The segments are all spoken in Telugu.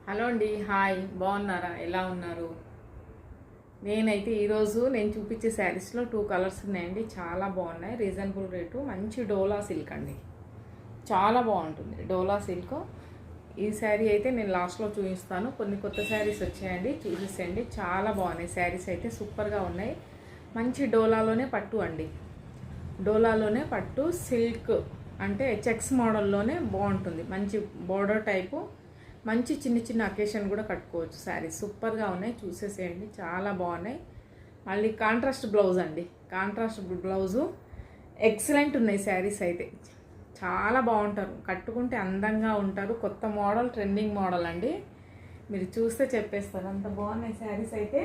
హలో అండి, హాయ్. బాగున్నారా? ఎలా ఉన్నారు? నేనైతే ఈరోజు నేను చూపించే శారీస్లో 2 కలర్స్ ఉన్నాయండి. చాలా బాగున్నాయి. Reasonable rate. మంచి డోలా సిల్క్ అండి. చాలా బాగుంటుంది డోలా సిల్క్. ఈ శారీ అయితే నేను లాస్ట్లో చూపిస్తాను. కొన్ని కొత్త శారీస్ వచ్చాయండి, చూసేసేయండి. చాలా బాగున్నాయి శారీస్ అయితే, సూపర్గా ఉన్నాయి. మంచి డోలాలోనే పట్టు అండి. డోలాలోనే పట్టు సిల్క్ అంటే చెక్స్ మోడల్లోనే బాగుంటుంది. మంచి బోర్డర్ టైపు, మంచి చిన్న చిన్న అకేషన్ కూడా కట్టుకోవచ్చు. శారీస్ సూపర్గా ఉన్నాయి, చూసేసేయండి. చాలా బాగున్నాయి. మళ్ళీ కాంట్రాస్ట్ బ్లౌజ్ అండి. కాంట్రాస్ట్ బ్లౌజు ఎక్సలెంట్ ఉన్నాయి శారీస్ అయితే. చాలా బాగుంటారు, కట్టుకుంటే అందంగా ఉంటారు. కొత్త మోడల్, ట్రెండింగ్ మోడల్ అండి. మీరు చూస్తే చెప్పేస్తారు, అంత బాగున్నాయి శారీస్ అయితే.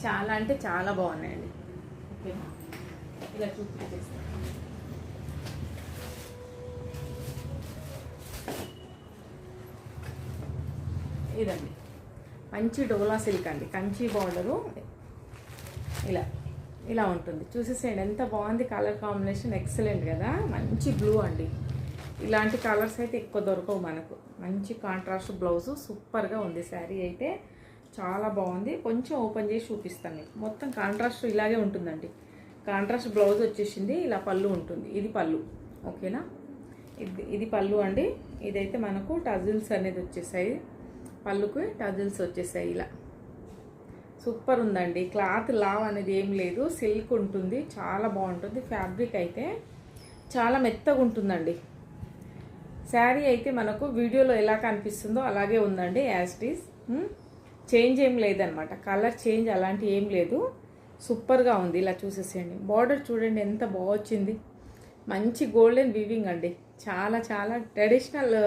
చాలా అంటే చాలా బాగున్నాయండి. ఓకేనా, ఇలా చూపించేస్తాను. ఇదండి మంచి డోలా సిల్క్ అండి. కంచి బార్డరు ఇలా ఇలా ఉంటుంది. చూసేసేయండి ఎంత బాగుంది. కలర్ కాంబినేషన్ ఎక్సలెంట్ కదా. మంచి బ్లూ అండి. ఇలాంటి కలర్స్ అయితే ఎక్కువ దొరకవు మనకు. మంచి కాంట్రాస్ట్ బ్లౌజు, సూపర్గా ఉంది శారీ అయితే. చాలా బాగుంది. కొంచెం ఓపెన్ చేసి చూపిస్తాను మీకు. మొత్తం కాంట్రాస్ట్ ఇలాగే ఉంటుందండి. కాంట్రాస్ట్ బ్లౌజ్ వచ్చేసింది. ఇలా పళ్ళు ఉంటుంది. ఇది పళ్ళు. ఓకేనా, ఇది పళ్ళు అండి. ఇదైతే మనకు టజిల్స్ అనేది వచ్చేసాయి. పళ్ళుకి టజిల్స్ వచ్చేసాయి. ఇలా సూపర్ ఉందండి. క్లాత్ లావ్ అనేది ఏం లేదు, సిల్క్ ఉంటుంది. చాలా బాగుంటుంది. ఫ్యాబ్రిక్ అయితే చాలా మెత్తగా ఉంటుందండి. శారీ అయితే మనకు వీడియోలో ఎలా కనిపిస్తుందో అలాగే ఉందండి, యాజ్ ఇట్ ఈస్. చేంజ్ ఏం లేదనమాట. కలర్ చేంజ్ అలాంటి ఏం లేదు. సూపర్గా ఉంది. ఇలా చూసేసేయండి. బార్డర్ చూడండి ఎంత బాగా వచ్చింది. మంచి గోల్డెన్ వీవింగ్ అండి. చాలా చాలా ట్రెడిషనల్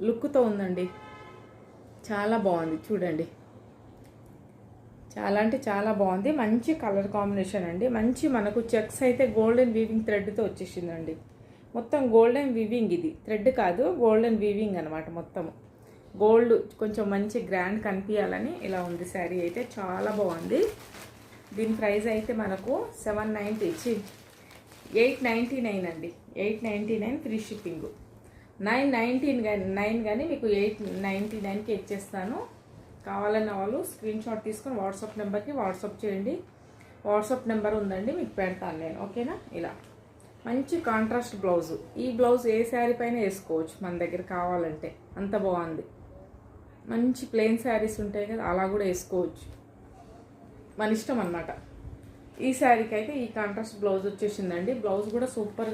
లుక్తో ఉందండి. చాలా బాగుంది చూడండి. చాలా అంటే చాలా బాగుంది. మంచి కలర్ కాంబినేషన్ అండి. మంచి మనకు చెక్స్ అయితే గోల్డెన్ వీవింగ్ థ్రెడ్తో వచ్చేసిందండి. మొత్తం గోల్డెన్ వీవింగ్, ఇది థ్రెడ్ కాదు, గోల్డెన్ వీవింగ్ అనమాట. మొత్తం గోల్డ్ కొంచెం మంచి గ్రాండ్ కనిపించాలని ఇలా ఉంది శారీ అయితే. చాలా బాగుంది. దీని ప్రైస్ అయితే మనకు 899 అండి. 899 ఫ్రీ షిప్పింగ్. 999 కానీ మీకు 899కి ఇచ్చేస్తాను. కావాలన్న వాళ్ళు స్క్రీన్ షాట్ తీసుకొని వాట్సాప్ నెంబర్కి వాట్సాప్ చేయండి. వాట్సాప్ నెంబర్ ఉందండి, మీకు పెడతాను నేను. ఓకేనా, ఇలా మంచి కాంట్రాస్ట్ బ్లౌజు. ఈ బ్లౌజ్ ఏ శారీ పైన వేసుకోవచ్చు మన దగ్గర కావాలంటే. అంత బాగుంది. మంచి ప్లెయిన్ శారీస్ ఉంటాయి కదా, అలా కూడా వేసుకోవచ్చు, మన ఇష్టం అన్నమాట. ఈ శారీకి అయితే ఈ కాంట్రాస్ట్ బ్లౌజ్ వచ్చేసిందండి. బ్లౌజ్ కూడా సూపర్గా